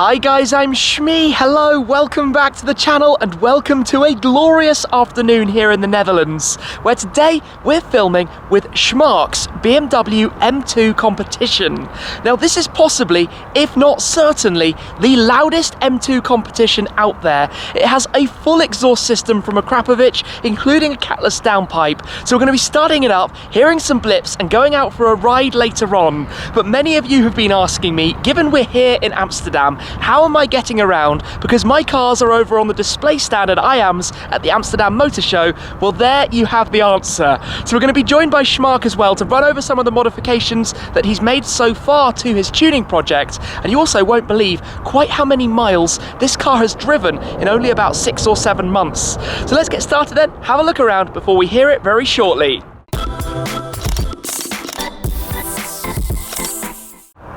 Hi guys, I'm Shmee. Hello, welcome back to the channel and welcome to a glorious afternoon here in the Netherlands, where today we're filming with Marc's BMW M2 Competition. Now this is possibly, if not certainly, the loudest M2 competition out there. It has a full exhaust system from Akrapovic, including a catless downpipe. So we're going to be starting it up, hearing some blips and going out for a ride later on. But many of you have been asking me, given we're here in Amsterdam, how am I getting around? Because my cars are over on the display stand at IAMS at the Amsterdam Motorshow. Well, there you have the answer. So we're going to be joined by Marc as well to run over some of the modifications that he's made so far to his tuning project. And you also won't believe quite how many miles this car has driven in only about 6 or 7 months. So let's get started then, have a look around before we hear it very shortly.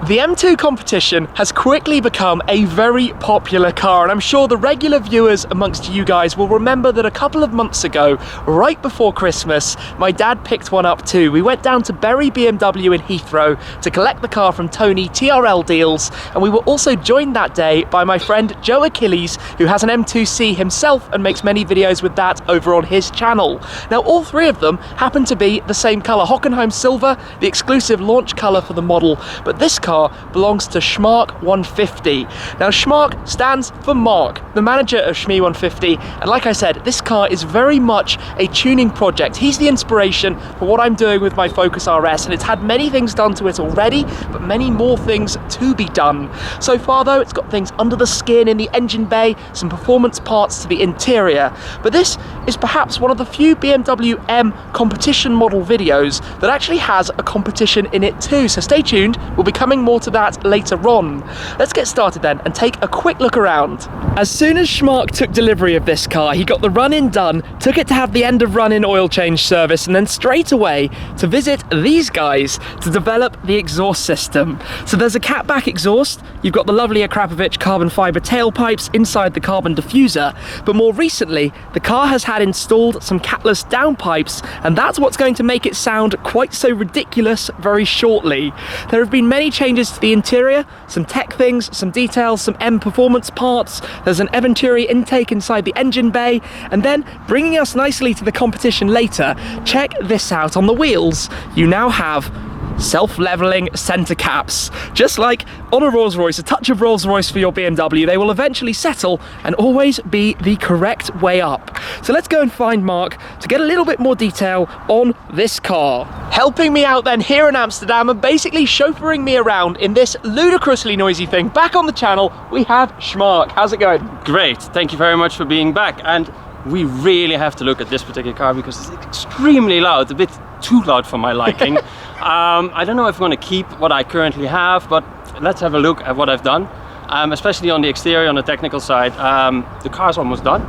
The M2 Competition has quickly become a very popular car, and I'm sure the regular viewers amongst you guys will remember that a couple of months ago, right before Christmas, my dad picked one up too. We went down to Bury BMW in Heathrow to collect the car from Tony TRL Deals, and we were also joined that day by my friend Joe Achilles, who has an M2C himself and makes many videos with that over on his channel. Now all three of them happen to be the same colour, Hockenheim Silver, the exclusive launch colour for the model, but this car belongs to Marc 150. Now Marc stands for Marc, the manager of Shmee 150, and like I said, this car is very much a tuning project. He's the inspiration for what I'm doing with my Focus RS, and it's had many things done to it already, but many more things to be done. So far though, it's got things under the skin in the engine bay, some performance parts to the interior, but this is perhaps one of the few BMW M competition model videos that actually has a competition in it too, so stay tuned, we'll be coming more to that later on. Let's get started then and take a quick look around. As soon as Marc took delivery of this car, he got the run-in done, took it to have the end of run-in oil change service, and then straight away to visit these guys to develop the exhaust system. So there's a catback exhaust, you've got the lovely Akrapovic carbon fiber tailpipes inside the carbon diffuser, but more recently the car has had installed some catless downpipes, and that's what's going to make it sound quite so ridiculous very shortly. There have been many changes to the interior, some tech things, some details, some M performance parts. There's an Eventuri intake inside the engine bay, and then bringing us nicely to the competition later, check this out. On the wheels you now have self-leveling center caps. Just like on a Rolls-Royce, a touch of Rolls-Royce for your BMW, they will eventually settle and always be the correct way up. So let's go and find Marc to get a little bit more detail on this car. Helping me out then here in Amsterdam and basically chauffeuring me around in this ludicrously noisy thing back on the channel, we have Marc. How's it going? Great, thank you very much for being back. And we really have to look at this particular car because it's extremely loud, a bit too loud for my liking. I don't know if I'm going to keep what I currently have, but let's have a look at what I've done, especially on the exterior, on the technical side. The car's almost done,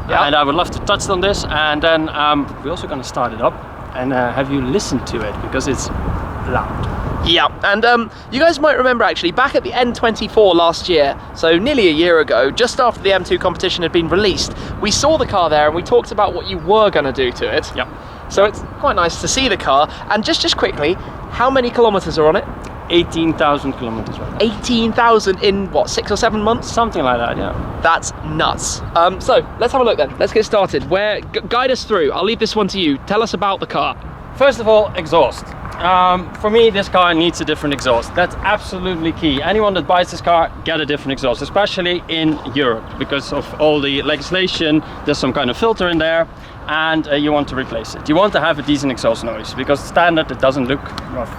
and I would love to touch on this, and then we're also going to start it up and have you listen to it because it's loud. Yeah, and you guys might remember actually back at the N24 last year, so nearly a year ago, just after the M2 competition had been released, we saw the car there and we talked about what you were going to do to it. Yeah. So it's quite nice to see the car, and just quickly, how many kilometers are on it? 18,000 kilometers right now. 18,000 in what, 6 or 7 months? Something like that, yeah. That's nuts. So let's have a look then. Let's get started. Guide us through. I'll leave this one to you. Tell us about the car. First of all, exhaust. For me, this car needs a different exhaust. That's absolutely key. Anyone that buys this car, get a different exhaust, especially in Europe, because of all the legislation. There's some kind of filter in there, and you want to replace it. You want to have a decent exhaust noise, because standard, it doesn't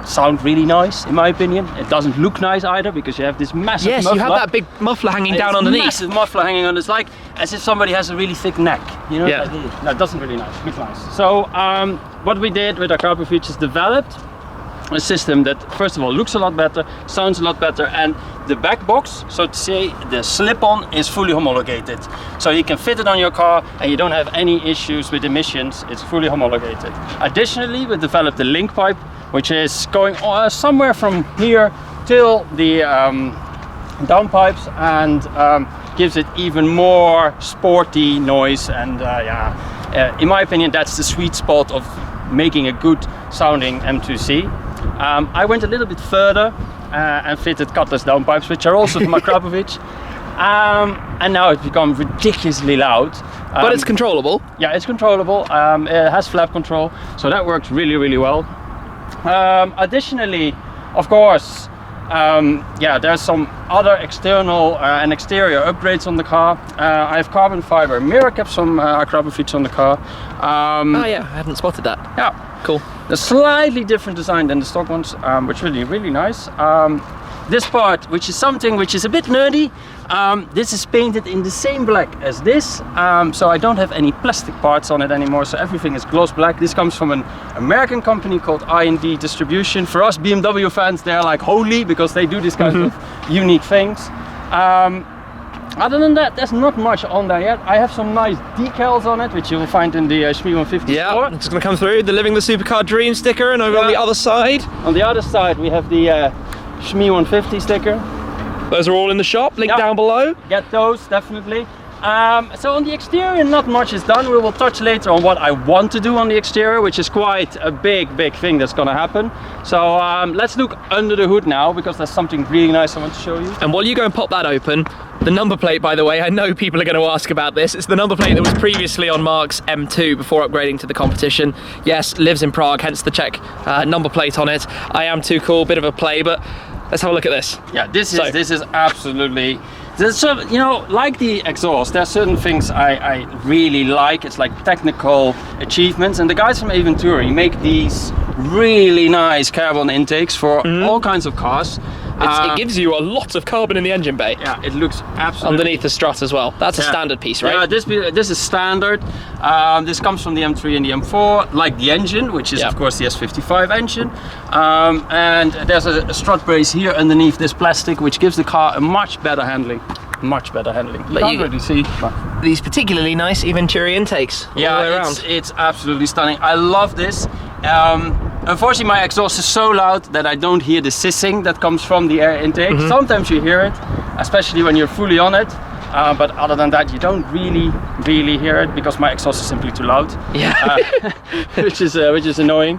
sound really nice, in my opinion. It doesn't look nice either, because you have this massive muffler. Yes, you have that big muffler hanging down underneath. Massive muffler hanging on. It's like as if somebody has a really thick neck. You know, yeah. That it doesn't really look nice. So what we did with Akrapovic is developed a system that first of all looks a lot better, sounds a lot better, and the back box, so to say, the slip-on is fully homologated. So you can fit it on your car and you don't have any issues with emissions. It's fully homologated. Additionally, we developed the Linkpipe, which is going somewhere from here till the downpipes, and gives it even more sporty noise. And in my opinion, that's the sweet spot of making a good sounding M2C. I went a little bit further and fitted catless downpipes, which are also from Akrapovic. And now it's become ridiculously loud. But it's controllable. Yeah, it's controllable. It has flap control, so that works really, really well. Additionally, of course, yeah, there's some other external and exterior upgrades on the car. I have carbon fiber mirror caps from Akrapovic on the car. Oh yeah, I hadn't spotted that. Yeah, Cool. a slightly different design than the stock ones, which really, really nice. This part, which is something which is a bit nerdy, this is painted in the same black as this, so I don't have any plastic parts on it anymore, so everything is gloss black. This comes from an American company called IAMS Distribution. For us BMW fans, they're like holy because they do this kind of unique things. Other than that, there's not much on there yet. I have some nice decals on it, which you will find in the Shmi 150 Yeah, store. it's going to come through. The Living the Supercar Dream sticker, and over on the other side. On the other side, we have the Shmi 150 sticker. Those are all in the shop, link Yep. down below. Get those, definitely. So on the exterior, not much is done. We will touch later on what I want to do on the exterior, which is quite a big thing that's going to happen. So let's look under the hood now, because there's something really nice I want to show you. And while you go and pop that open, the number plate, by the way, I know people are going to ask about this. It's the number plate that was previously on Marc's M2 before upgrading to the Competition. Yes, lives in Prague, hence the Czech number plate on it. I am too cool, bit of a play, but let's have a look at this. Yeah, this is absolutely. So, you know, like the exhaust, there are certain things I really like. It's like technical achievements, and the guys from Eventuri make these really nice carbon intakes for all kinds of cars. It gives you a lot of carbon in the engine bay. Yeah, it looks absolutely Underneath the strut as well. That's a standard piece, right? Yeah, this is standard. This comes from the M3 and the M4, like the engine, which is of course the S55 engine. And there's a strut brace here underneath this plastic, which gives the car a much better handling. Much better handling. You can't really see. These particularly nice Eventuri intakes all the way around. It's absolutely stunning. I love this. Unfortunately, my exhaust is so loud that I don't hear the sissing that comes from the air intake. Sometimes you hear it, especially when you're fully on it. But other than that, you don't really hear it because my exhaust is simply too loud. Yeah. which is annoying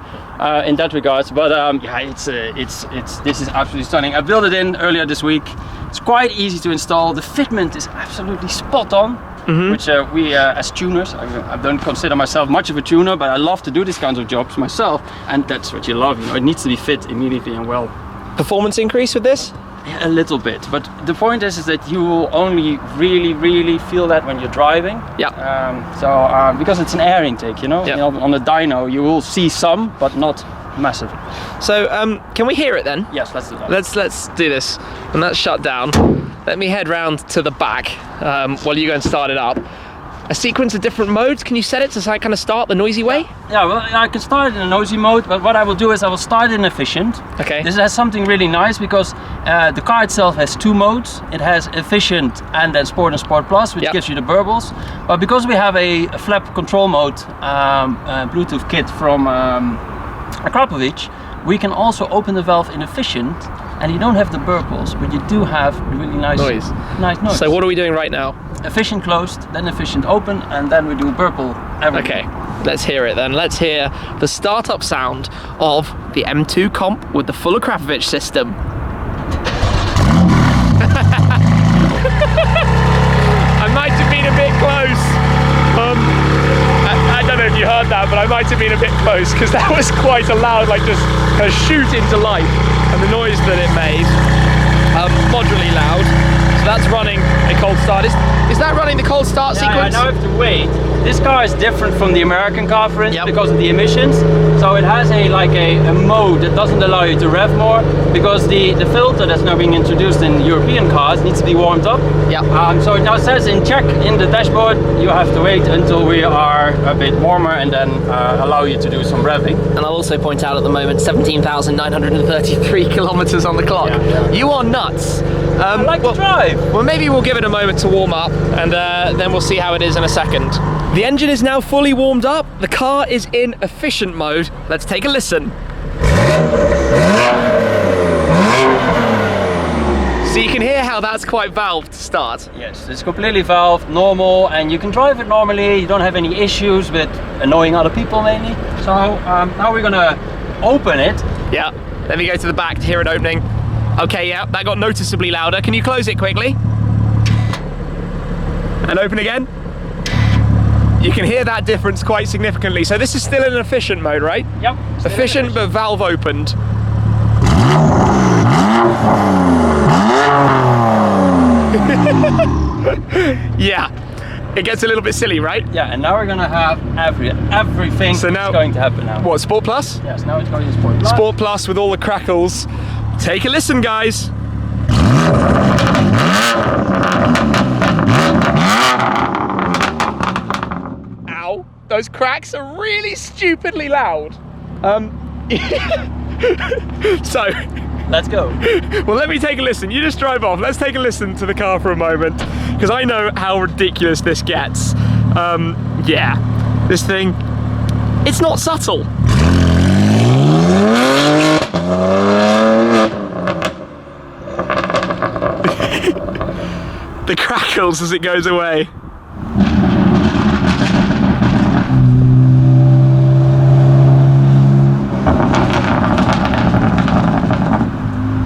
in that regards. But yeah, this is absolutely stunning. I built it in earlier this week. It's quite easy to install. The fitment is absolutely spot on. Which we as tuners, I don't consider myself much of a tuner, but I love to do these kinds of jobs myself, and that's what you love, you know. It needs to be fit immediately and well. Performance increase with this? Yeah, a little bit, but the point is that you will only really feel that when you're driving. Yeah. Because it's an air intake, you know. Yeah. You know, on the dyno you will see some, but not massive. So can we hear it then? Yes, let's do that. Let's do this. And that's shut down. Let me head round to the back while you go and start it up. A sequence of different modes. Can you set it to kind of start the noisy way? Yeah, well, I can start it in a noisy mode, but what I will do is I will start it in efficient. Okay. This has something really nice because the car itself has two modes. It has efficient and then sport and sport plus, which gives you the burbles. But because we have a flap control mode Bluetooth kit from Akrapovic, we can also open the valve in efficient, and you don't have the burbles, but you do have really nice noise. So what are we doing right now? Efficient closed, then efficient open, and then we do burble everything. Okay, let's hear it then. Let's hear the startup sound of the M2 Comp with the full Akrapovic system. I might have been a bit close. I don't know if you heard that, but I might have been a bit close because that was quite a loud, like just a shoot into life, and the noise that it made, moderately loud. So that's running a cold start. Is that running the cold start sequence? Yeah, I have to wait. This car is different from the American car, for instance, because of the emissions. So it has a mode that doesn't allow you to rev more, because the filter that's now being introduced in European cars needs to be warmed up. Yeah. So it now says in check in the dashboard, you have to wait until we are a bit warmer and then allow you to do some revving. And I'll also point out at the moment 17,933 kilometers on the clock. Yeah. You are nuts. I like to drive. Well, maybe we'll give it a moment to warm up, and then we'll see how it is in a second. The engine is now fully warmed up. The car is in efficient mode. Let's take a listen. So you can hear how that's quite valved to start. Yes, it's completely valved, normal, and you can drive it normally. You don't have any issues with annoying other people mainly. So now we're gonna open it. Yeah, let me go to the back to hear it opening. Okay, yeah, that got noticeably louder. Can you close it quickly? And open again. You can hear that difference quite significantly. So this is still in efficient mode, right? Yep. Efficient, but valve opened. Yeah, it gets a little bit silly, right? Yeah, and now we're gonna have everything So now, is going to happen now. What, Sport Plus? Yes, now it's going to Sport Plus. Sport Plus with all the crackles. Take a listen, guys. Ow, those cracks are really stupidly loud. So, let's go. well, let me take a listen. You just drive off. Let's take a listen to the car for a moment, because I know how ridiculous this gets. Yeah, this thing, it's not subtle. The crackles as it goes away.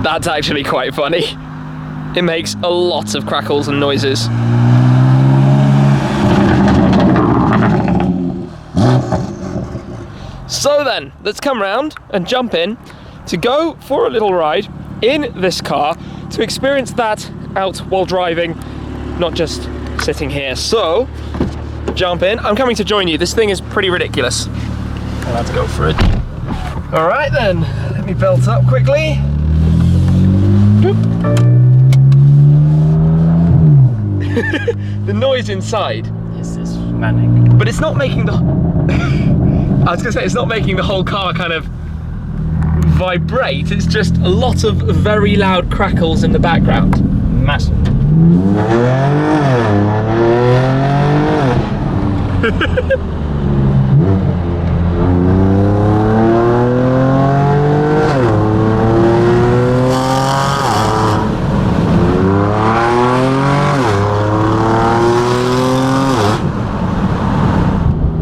That's actually quite funny. It makes a lot of crackles and noises. So then, let's come round and jump in to go for a little ride in this car to experience that out while driving, not just sitting here. So, jump in. I'm coming to join you. This thing is pretty ridiculous. Let's go for it. All right then, let me belt up quickly. The noise inside. This is manic. But it's not making the... I was gonna say, it's not making the whole car kind of vibrate. It's just a lot of very loud crackles in the background. Massive.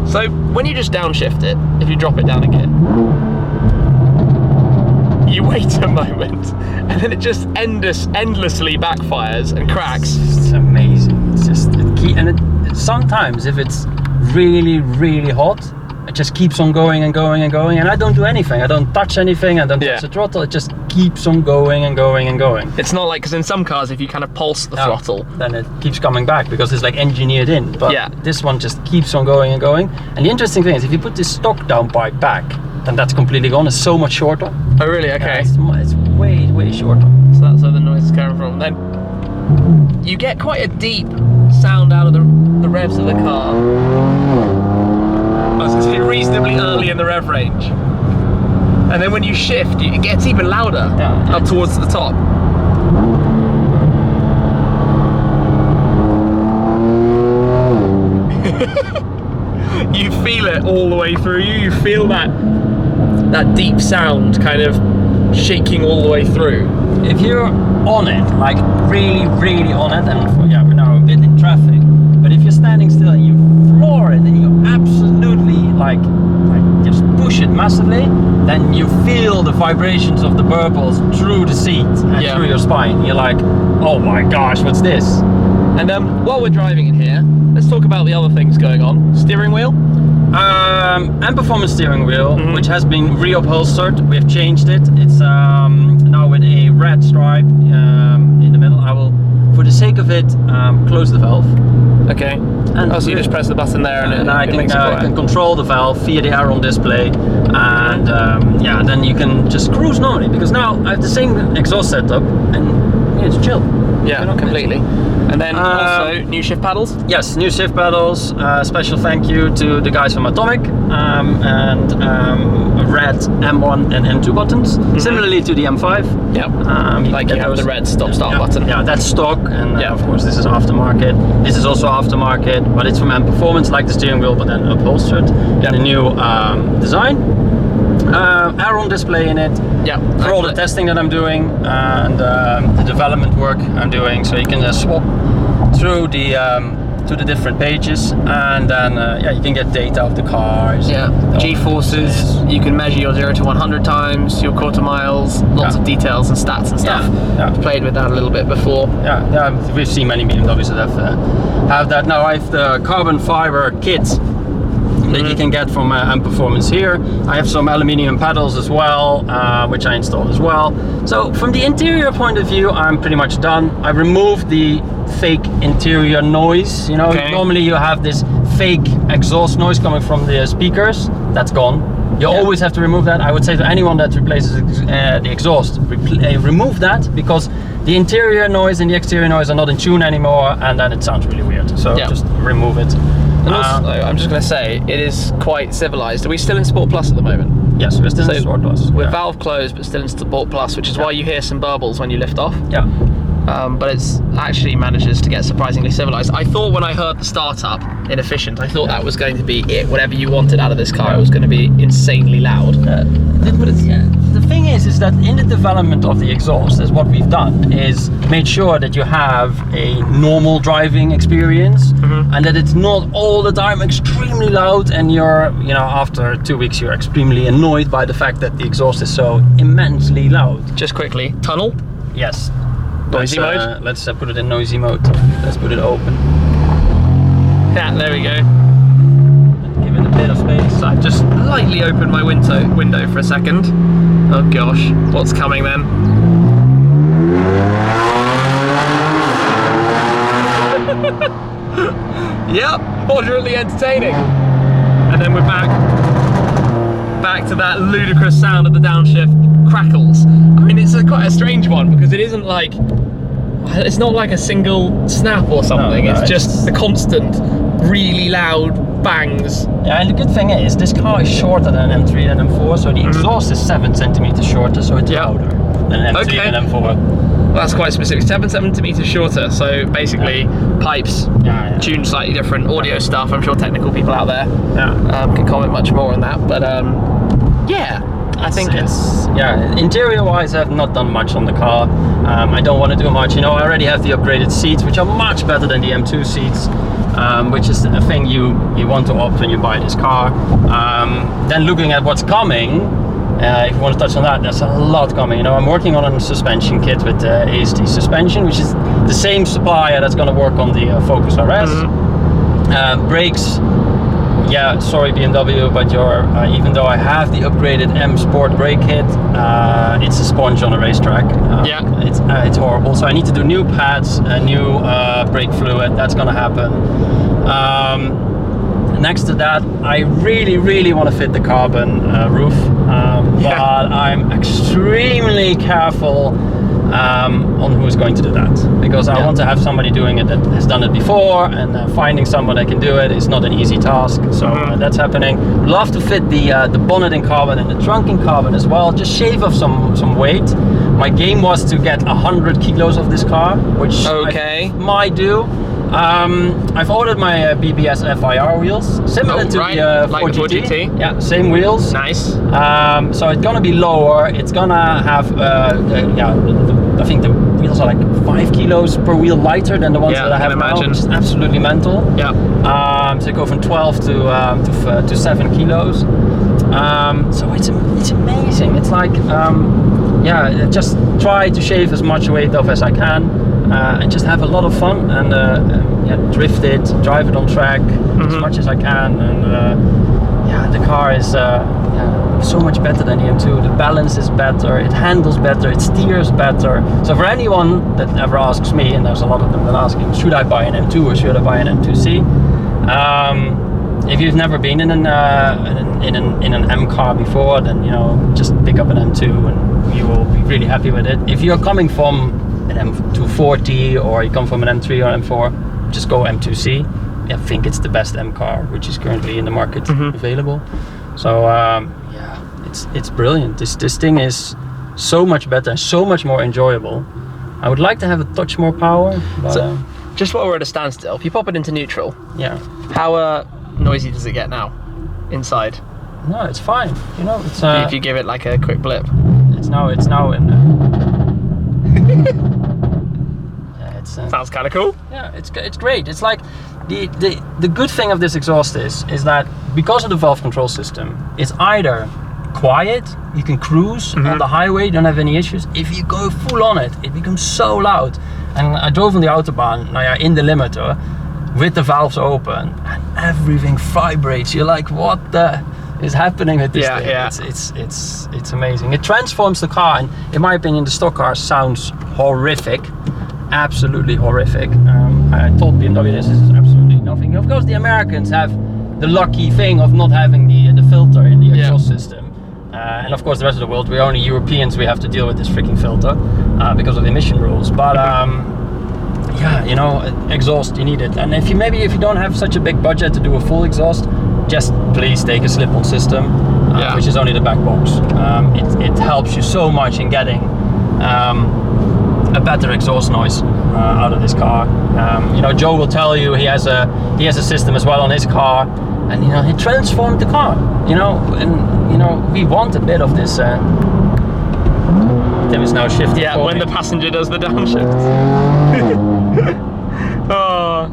So when you just downshift it, if you drop it down again, you wait a moment and then it just endlessly backfires and cracks. It's amazing. It's just, sometimes if it's really, really hot, it just keeps on going and going and going, and I don't do anything. I don't touch anything, I don't touch the throttle, it just keeps on going and going and going. It's not like, because in some cars, if you kind of pulse the throttle, then it keeps coming back because it's like engineered in. But this one just keeps on going and going. And the interesting thing is, if you put this stock downpipe back, then that's completely gone. It's so much shorter. Oh really? Okay. It's way, way shorter. So that's where the noise is coming from. Then you get quite a deep sound out of the revs of the car. I was going to say reasonably early in the rev range. And then when you shift, it gets even louder up towards the top. You feel it all the way through you. You feel that deep sound kind of shaking all the way through. If you're on it, like really, really on it, and we're now a bit in traffic, but if you're standing still and you floor it and you absolutely like just push it massively, then you feel the vibrations of the burbles through the seat and through your spine. You're like, oh my gosh, what's this? And while we're driving in here, let's talk about the other things going on. Steering wheel? And performance steering wheel, which has been reupholstered. We have changed it. It's now with a red stripe in the middle. I will, for the sake of it, close the valve. Okay. And so you just press the button there and I can control the valve via the AWRON display, and then you can just cruise normally, because now I have the same exhaust setup and it's chill. Yeah, completely. And then also new shift paddles? Yes, new shift paddles. Special thank you to the guys from Atomic, and red M1 and M2 buttons, similarly to the M5. Yep. Like you have the red stop-start button. Yeah, that's stock, and of course this is aftermarket. This is also aftermarket, but it's from M Performance, like the steering wheel, but then upholstered in a new design. AWRON display in it. Yeah. For all the testing that I'm doing and the development work I'm doing, so you can swap through the to the different pages, and then yeah, you can get data of the cars. Yeah, G-forces, you can measure your 0 to 100 times, your quarter miles, lots of details and stats and stuff. Yeah. I've played with that a little bit before. Yeah, we've seen many BMWs that have that. Now I have the carbon fiber kit that you can get from M Performance here. I have some aluminium pedals as well, which I installed as well. So from the interior point of view, I'm pretty much done. I removed the fake interior noise. You know, normally you have this fake exhaust noise coming from the speakers. That's gone. You always have to remove that. I would say to anyone that replaces the exhaust, remove that, because the interior noise and the exterior noise are not in tune anymore, and then it sounds really weird. So just remove it. And also, I'm just going to say, it is quite civilized. Are we still in Sport Plus at the moment? Yes, we're still in Sport Plus. We're valve closed, but still in Sport Plus, which is why you hear some burbles when you lift off. Yeah. But it's actually manages to get surprisingly civilized. I thought when I heard the startup inefficient, I thought that was going to be it. Whatever you wanted out of this car, it was going to be insanely loud. The thing is that in the development of the exhaust, is what we've done is made sure that you have a normal driving experience, and that it's not all the time extremely loud, and you're, you know, after 2 weeks you're extremely annoyed by the fact that the exhaust is so immensely loud. Just quickly, tunnel. Yes. Noisy mode. Let's put it in noisy mode. Let's put it open. Yeah, there we go. Give it a bit of space. So I've just lightly opened my window for a second. Oh gosh, what's coming then? Yep, moderately entertaining. And then we're back to that ludicrous sound of the downshift crackles. I mean, it's quite a strange one, because it isn't like, it's not like a single snap or something. No, it's just the constant, really loud bangs. Yeah, and the good thing is, this car is shorter than an M3 and M4, so the exhaust is 7 centimeters shorter, so it's louder than an M3 and M4. Well, that's quite specific. 7 centimeters shorter, so basically pipes, tuned slightly different, audio stuff. I'm sure technical people out there can comment much more on that, but yeah. I think it's interior wise, I've not done much on the car. I don't want to do much. You know, I already have the upgraded seats, which are much better than the M2 seats, which is a thing you want to opt when you buy this car. Then looking at what's coming, if you want to touch on that, there's a lot coming. You know, I'm working on a suspension kit with AST suspension, which is the same supplier that's going to work on the Focus RS. Brakes. Yeah, sorry BMW, but even though I have the upgraded M Sport brake kit, it's a sponge on a racetrack. It's horrible. So I need to do new pads, new brake fluid. That's gonna happen. Next to that, I really want to fit the carbon roof, but I'm extremely careful on who's going to do that, because I want to have somebody doing it that has done it before, and finding someone that can do it is not an easy task. So that's happening. Love to fit the bonnet in carbon and the trunk in carbon as well. Just shave off some weight. My game was to get 100 kilos of this car, which I might do. I've ordered my BBS FIR wheels, similar to the 4GT. Yeah, same wheels. Nice. So it's gonna be lower. It's gonna have, I think the wheels are like 5 kilos per wheel lighter than the ones that I have now, which is absolutely mental. Yeah. So they go from 12 to 7 kilos. So it's amazing. It's like, just try to shave as much weight off as I can. And just have a lot of fun, and drift it, drive it on track as much as I can, and the car is so much better than the M2. The balance is better, it handles better, it steers better. So for anyone that ever asks me, and there's a lot of them that ask me, should I buy an M2 or should I buy an M2C? If you've never been in an M car before, then just pick up an M2 and you will be really happy with it. If you're coming from an M240 or you come from an M3 or M4, just go M2C. I think it's the best M car which is currently in the market available. So it's brilliant. This thing is so much better, so much more enjoyable. I would like to have a touch more power, but so, just while we're at a standstill, if you pop it into neutral, how noisy does it get now inside? No, it's fine. It's if you give it like a quick blip. It's now in Sounds kind of cool. Yeah, it's great. It's like the good thing of this exhaust is that because of the valve control system, it's either quiet, you can cruise on the highway, you don't have any issues. If you go full on it, it becomes so loud. And I drove on the Autobahn, in the limiter, with the valves open, and everything vibrates. You're like, what the is happening with this thing? Yeah. It's amazing. It transforms the car, and in my opinion, the stock car sounds horrific. Absolutely horrific. I told BMW this is absolutely nothing. Of course, the Americans have the lucky thing of not having the filter in the exhaust system. And of course the rest of the world, we're only Europeans, we have to deal with this freaking filter because of emission rules. But yeah, you know, exhaust, you need it. And if you don't have such a big budget to do a full exhaust, just please take a slip-on system, which is only the back box. It helps you so much in getting a better exhaust noise out of this car. You know, Joe will tell you he has a system as well on his car, and you know, he transformed the car. You know, and you know, we want a bit of this. Tim is now shifting. Yeah, when the passenger does the downshift. Oh,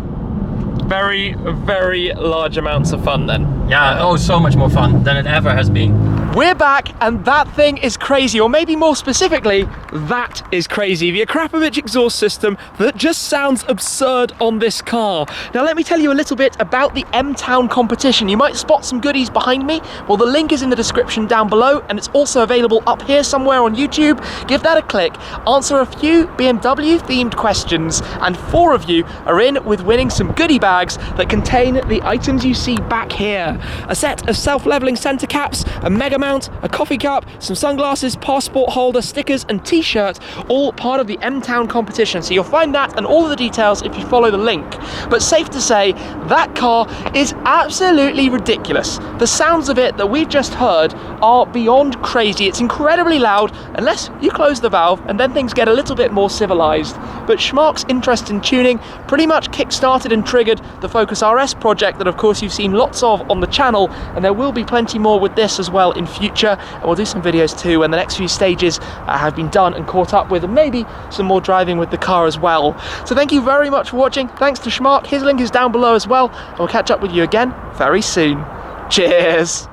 very, very large amounts of fun then. Yeah, oh, so much more fun than it ever has been. We're back, and that thing is crazy, or maybe more specifically, that is crazy. The Akrapovic exhaust system that just sounds absurd on this car. Now let me tell you a little bit about the M2 Competition. You might spot some goodies behind me. Well, the link is in the description down below, and it's also available up here somewhere on YouTube. Give that a click, answer a few BMW themed questions, and 4 of you are in with winning some goodie bags that contain the items you see back here. A set of self-leveling center caps, a mega mount, a coffee cup, some sunglasses, passport holder, stickers and t-shirt, all part of the M2 Competition. So you'll find that and all of the details if you follow the link. But safe to say, that car is absolutely ridiculous. The sounds of it that we've just heard are beyond crazy. It's incredibly loud unless you close the valve, and then things get a little bit more civilized. But Marc's interest in tuning pretty much kick-started and triggered the Focus RS project that of course you've seen lots of on the channel, and there will be plenty more with this as well in future, and we'll do some videos too when the next few stages have been done and caught up with, and maybe some more driving with the car as well. So thank you very much for watching. Thanks to Marc, his link is down below as well, and we'll catch up with you again very soon. Cheers.